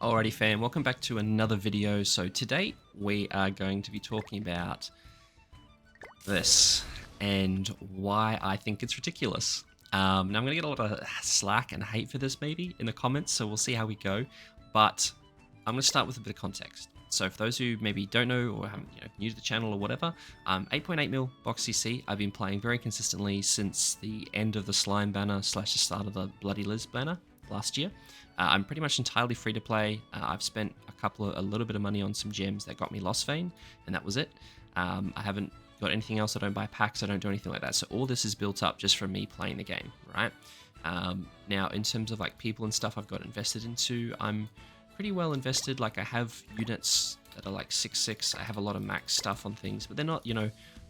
Alrighty fam, welcome back to another video. So today we are going to be talking about this and why I think it's ridiculous. Now I'm going to get a lot of slack and hate for this maybe in the comments, so we'll see how we go. But I'm going to start with a bit of context. So for those who maybe don't know or haven't, new to the channel or whatever, 8.8mm box CC I've been playing very consistently since the end of the slime banner / the start of the Bloody Liz banner last year. I'm pretty much entirely free to play. I've spent a little bit of money on some gems that got me Lost Vein, and that was it. I haven't got anything else. I don't buy packs. I don't do anything like that. So all this is built up just from me playing the game, right? Now, in terms of like people and stuff I've got invested into, I'm pretty well invested. Like I have units that are like 6/6. I have a lot of max stuff on things, but they're not,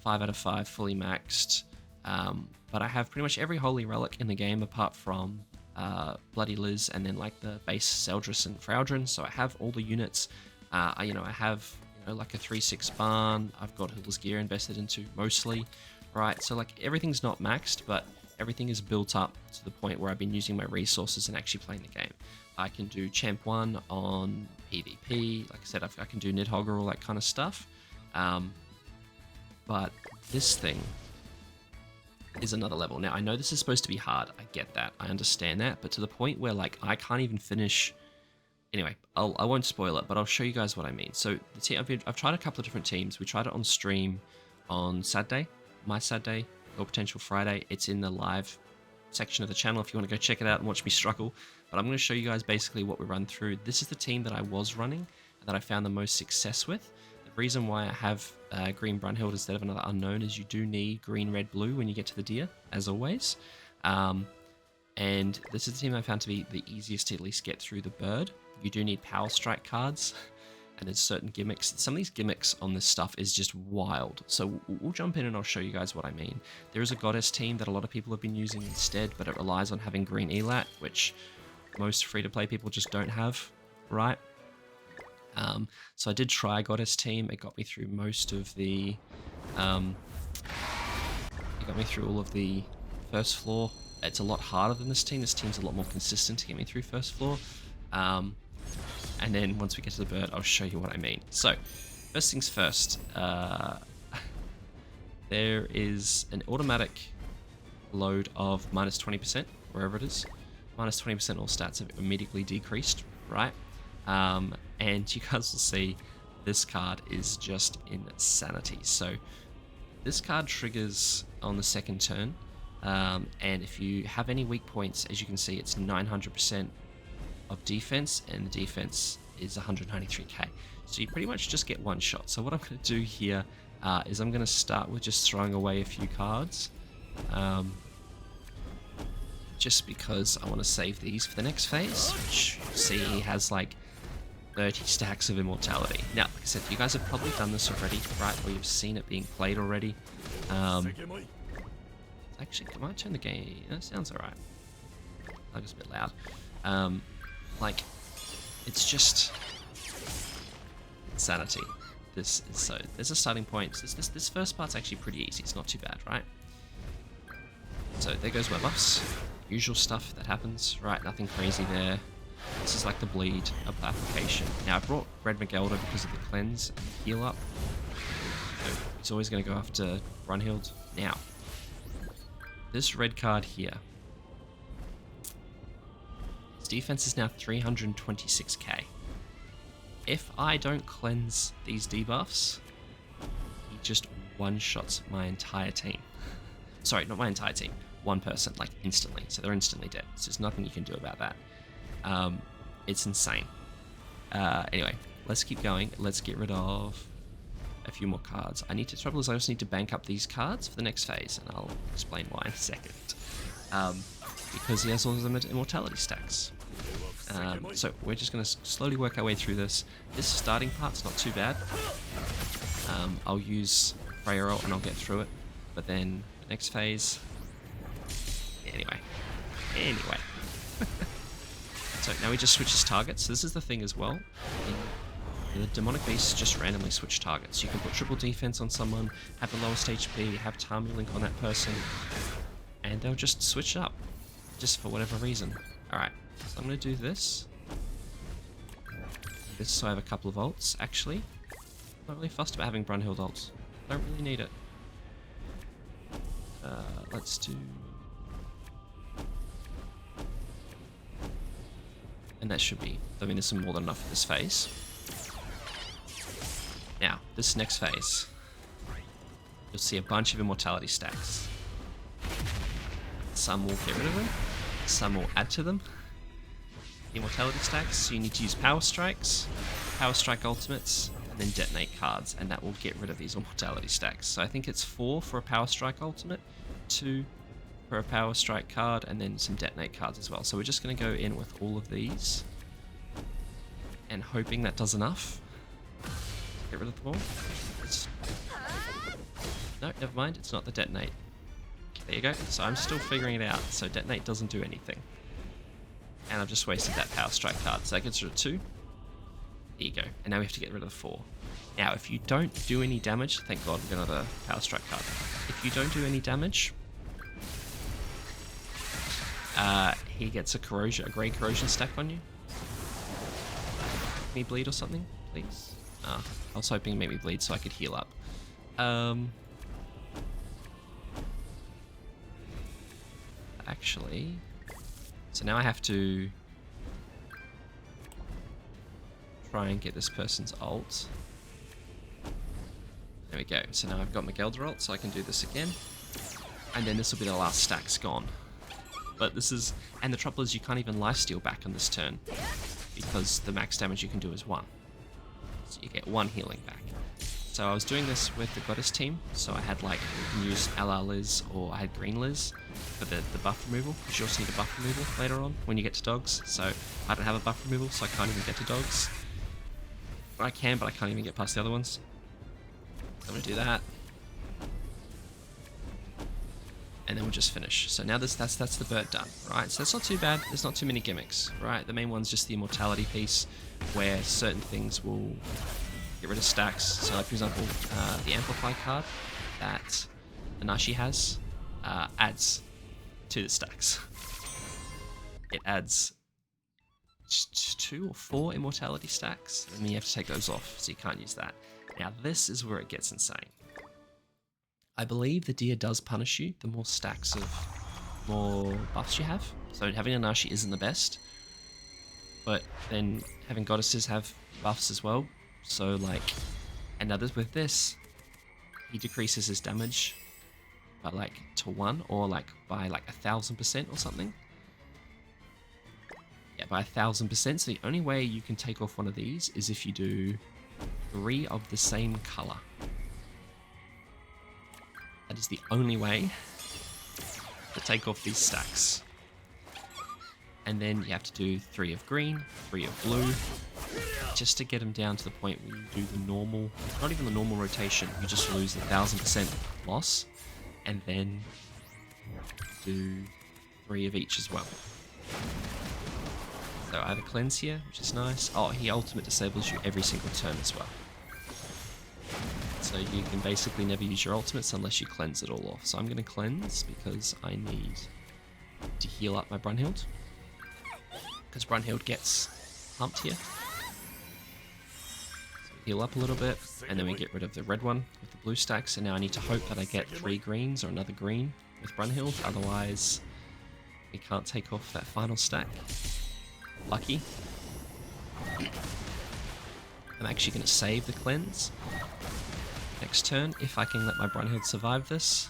5 out of 5 fully maxed. But I have pretty much every holy relic in the game apart from Bloody Liz and then like the base Zeldris and Fraudrin. So I have all the units. I have like a 3/6 barn. I've got Hill's gear invested into mostly, right? So like everything's not maxed, but everything is built up to the point where I've been using my resources and actually playing the game. I can do Champ 1 on PvP. Like I said, I can do Nidhogger, all that kind of stuff. But this thing is another level. Now, I know this is supposed to be hard. I get that. I understand that. But to the point where, like, I can't even finish... Anyway, I won't spoil it, but I'll show you guys what I mean. So, the team, I've tried a couple of different teams. We tried it on stream on Saturday, my Saturday, or Potential Friday. It's in the live section of the channel if you want to go check it out and watch me struggle. But I'm going to show you guys basically what we run through. This is the team that I was running and that I found the most success with. The reason why I have green Brunhild instead of another unknown is you do need green, red, blue when you get to the deer, as always. And this is the team I found to be the easiest to at least get through the bird. You do need power strike cards, and there's certain gimmicks. Some of these gimmicks on this stuff is just wild. So we'll jump in and I'll show you guys what I mean. There is a goddess team that a lot of people have been using instead, but it relies on having green elat, which most free-to-play people just don't have, right? So I did try Goddess team. It got me through most of the, it got me through all of the first floor. It's a lot harder than this team. This team's a lot more consistent to get me through first floor. And then once we get to the bird, I'll show you what I mean. So, first things first, there is an automatic load of minus 20%, wherever it is. Minus 20% all stats have immediately decreased, right? And you guys will see this card is just insanity. So this card triggers on the second turn, and if you have any weak points, as you can see, it's 900% of defense, and the defense is 193k. So you pretty much just get one shot. So what I'm going to do here is I'm going to start with just throwing away a few cards, just because I want to save these for the next phase, which you see he has like 30 stacks of immortality. Now, like I said, you guys have probably done this already, right? Or you've seen it being played already. Actually, can I turn the game? That sounds alright. That was a bit loud. Like, it's just insanity. This is so. There's a starting point. This first part's actually pretty easy. It's not too bad, right? So there goes my buffs. Usual stuff that happens, right? Nothing crazy there. This is like the bleed of the application. Now I brought Red Magelda because of the cleanse and heal up. So he's always going to go after Brunhild. Now, this red card here. His defense is now 326k. If I don't cleanse these debuffs, he just one-shots my entire team. Sorry, not my entire team. One person, like instantly. So they're instantly dead. So there's nothing you can do about that. It's insane. Anyway, let's keep going. Let's get rid of a few more cards. Trouble is I also need to bank up these cards for the next phase, and I'll explain why in a second. Because he has all of them at immortality stacks. So we're just going to slowly work our way through this. This starting part's not too bad. I'll use Freya ult and I'll get through it. But then the next phase... Anyway. So now he just switches targets. So this is the thing as well. The demonic beasts just randomly switch targets. You can put triple defense on someone, have the lowest HP, have Tarmu Link on that person, and they'll just switch up, just for whatever reason. Alright, so I'm going to do this. This is so I have a couple of ults, actually. I'm not really fussed about having Brunhild ults. Don't really need it. Let's do... And that should be... I mean, this is more than enough for this phase. Now, this next phase, you'll see a bunch of immortality stacks. Some will get rid of them, some will add to them. Immortality stacks, so you need to use power strikes, power strike ultimates, and then detonate cards, and that will get rid of these immortality stacks. So I think it's 4 for a power strike ultimate, 2 for a power strike card, and then some detonate cards as well. So we're just going to go in with all of these, and hoping that does enough. Get rid of them all. No, never mind, it's not the detonate. There you go. So I'm still figuring it out. So detonate doesn't do anything. And I've just wasted that power strike card. So that gets rid of 2. There you go. And now we have to get rid of the 4. Now, if you don't do any damage, thank God we've got another power strike card. If you don't do any damage, he gets a grey corrosion stack on you. Make me bleed or something, please. I was hoping it made me bleed so I could heal up. Actually, so now I have to try and get this person's ult. There we go. So now I've got Miguel's ult, so I can do this again. And then this will be the last stack's gone. But this is... And the trouble is you can't even lifesteal back on this turn, because the max damage you can do is 1. So you get 1 healing back. So I was doing this with the Goddess team, so I had like, you can use LR Liz, or I had Green Liz for the buff removal, because you also need a buff removal later on when you get to dogs. So I don't have a buff removal, so I can't even get to dogs. I can, but I can't even get past the other ones. I'm going to do that. And then we'll just finish. So now that's the bird done, right? So that's not too bad. There's not too many gimmicks, right? The main one's just the immortality piece, where certain things will get rid of stacks. So like, for example, the Amplify card that Anashi has adds to the stacks. It adds 2 or 4 immortality stacks, and then you have to take those off, so you can't use that. Now this is where it gets insane. I believe the deer does punish you the more stacks of more buffs you have. So having Anashi isn't the best, but then having goddesses have buffs as well. So like, and others with this, he decreases his damage by like to 1, or like by like 1000% or something. Yeah, by 1000%. So the only way you can take off one of these is if you do 3 of the same color. That is the only way to take off these stacks. And then you have to do 3 of green, 3 of blue, just to get them down to the point where you do the normal, not even the normal rotation, you just lose the 1000% loss, and then do 3 of each as well. So I have a cleanse here, which is nice. Oh, he ultimate disables you every single turn as well. So you can basically never use your ultimates unless you cleanse it all off. So I'm going to cleanse because I need to heal up my Brunhild. Because Brunhild gets pumped here. So heal up a little bit, and then we get rid of the red one with the blue stack. So now I need to hope that I get 3 greens or another green with Brunhild. Otherwise, we can't take off that final stack. Lucky. I'm actually going to save the cleanse next turn if I can let my Brunhild survive this.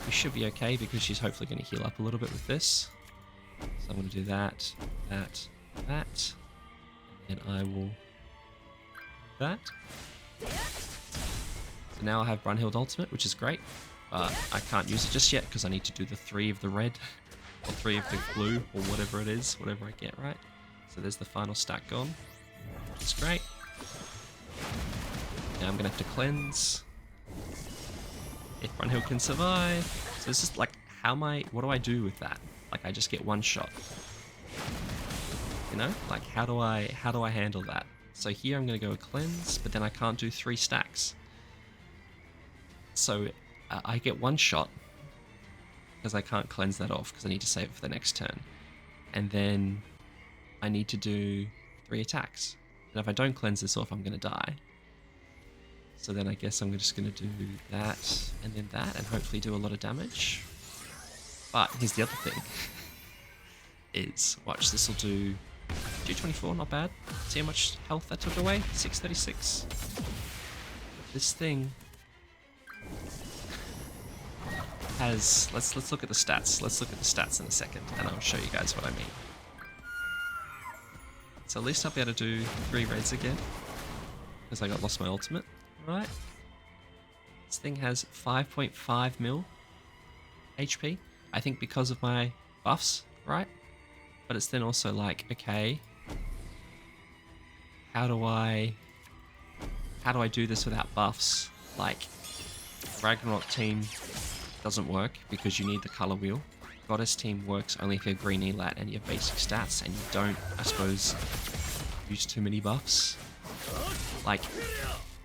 We should be okay because she's hopefully going to heal up a little bit with this. So I'm going to do that, that, that, and I will do that. So now I have Brunhild ultimate, which is great, but I can't use it just yet because I need to do the 3 of the red, or 3 of the blue, or whatever it is, whatever I get right. So there's the final stack gone, which is great. Now I'm going to have to cleanse. If Brunhild can survive. So this is like, what do I do with that? Like, I just get 1 shot. You know? Like, how do I handle that? So here I'm going to go a cleanse, but then I can't do 3 stacks. So I get 1 shot, because I can't cleanse that off, because I need to save it for the next turn. And then I need to do 3 attacks. And if I don't cleanse this off, I'm going to die. So then I guess I'm just going to do that and then that and hopefully do a lot of damage. But here's the other thing. Is, watch, this will do 224, not bad. See how much health that took away? 636. This thing has, let's look at the stats. Let's look at the stats in a second and I'll show you guys what I mean. So at least I'll be able to do 3 raids again because I lost my ultimate. Right, this thing has 5.5 mil HP, I think because of my buffs, right? But it's then also like, okay, how do I do this without buffs? Like, Ragnarok team doesn't work because you need the color wheel. Goddess team works only if you're green elat and you have basic stats and you don't, I suppose, use too many buffs. Like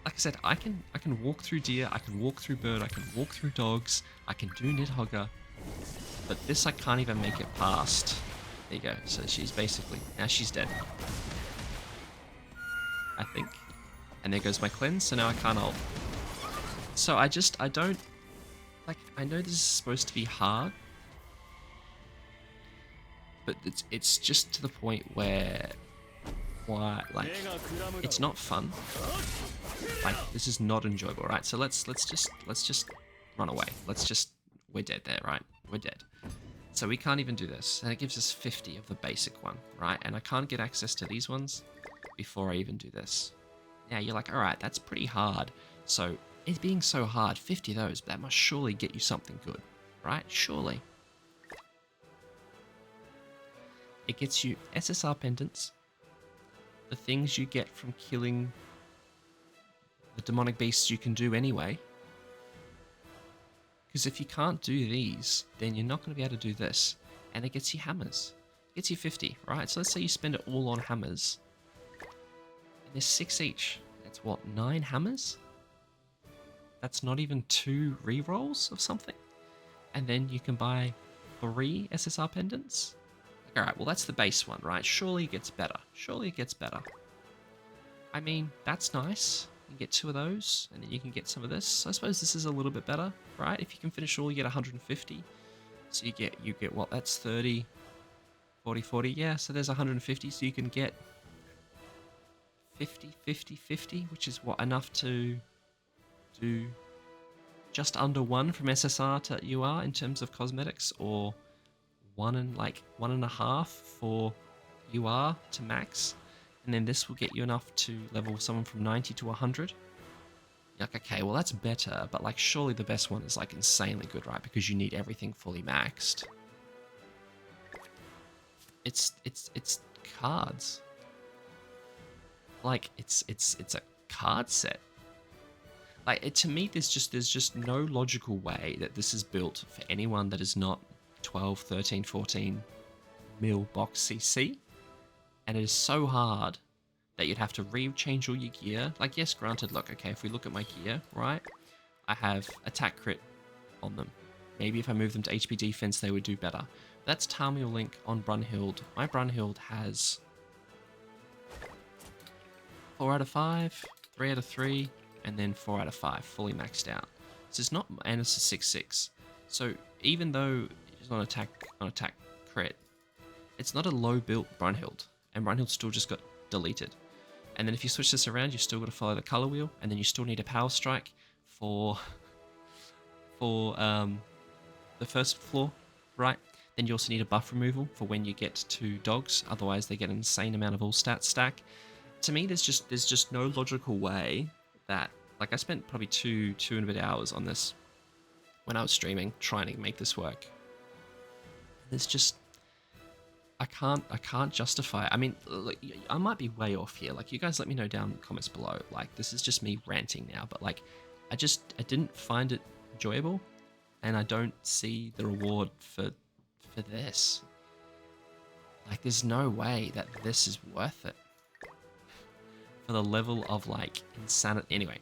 I said, I can walk through deer, I can walk through bird, I can walk through dogs, I can do Nidhogger, but this I can't even make it past. There you go, so she's basically, now she's dead. I think. And there goes my cleanse, so now I can't ult. So I don't, like, I know this is supposed to be hard, but it's just to the point where, why, like, it's not fun. Like, this is not enjoyable, right? So let's just run away. We're dead there, right? We're dead. So we can't even do this, and it gives us 50 of the basic one, right? And I can't get access to these ones before I even do this. Now you're like, all right, that's pretty hard. So it being so hard, 50 of those, that must surely get you something good, right? Surely. It gets you SSR pendants, the things you get from killing the demonic beasts you can do anyway. Because if you can't do these, then you're not going to be able to do this. And it gets you hammers. It gets you 50, right? So let's say you spend it all on hammers. And there's 6 each. That's what, 9 hammers? That's not even 2 rerolls of something? And then you can buy 3 SSR pendants? Like, alright, well that's the base one, right? Surely it gets better. Surely it gets better. I mean, that's nice. You can get 2 of those, and then you can get some of this. I suppose this is a little bit better, right? If you can finish all, you get 150. So you get what? That's 30, 40, 40. Yeah, so there's 150, so you can get 50, 50, 50, which is what, enough to do just under 1 from SSR to UR in terms of cosmetics, or 1.5 for UR to max. And then this will get you enough to level someone from 90 to 100. You're like, okay, well that's better, but like surely the best one is like insanely good, right? Because you need everything fully maxed. It's cards. Like it's a card set. Like to me, there's just no logical way that this is built for anyone that is not 12, 13, 14 mil box CC. And it is so hard that you'd have to re-change all your gear. Like, yes, granted, look, okay, if we look at my gear, right? I have attack crit on them. Maybe if I move them to HP defense, they would do better. That's Tamil Link on Brunhild. My Brunhild has 4 out of 5, 3 out of 3, and then 4 out of 5, fully maxed out. So it's not, and it's a 6/6. So even though it's not attack crit, it's not a low built Brunhild. And Brunhild still just got deleted. And then if you switch this around, you still got to follow the color wheel, and then you still need a power strike for the first floor, right? Then you also need a buff removal for when you get to dogs, otherwise they get an insane amount of all stats stack. To me, there's just no logical way that, like, I spent probably two and a bit hours on this when I was streaming trying to make this work. There's just, I can't justify it. I mean, like, I might be way off here. Like, you guys let me know down in the comments below. Like, this is just me ranting now, but like, I didn't find it enjoyable, and I don't see the reward for this. Like, there's no way that this is worth it for the level of like insanity. Anyway,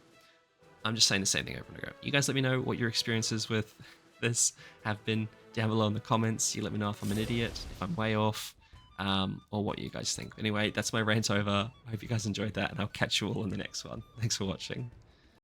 I'm just saying the same thing over and over. You guys let me know what your experiences with this have been down below in the comments. You let me know if I'm an idiot, if I'm way off. or what you guys think. Anyway, that's my rant over. I hope you guys enjoyed that, and I'll catch you all in the next one. Thanks for watching.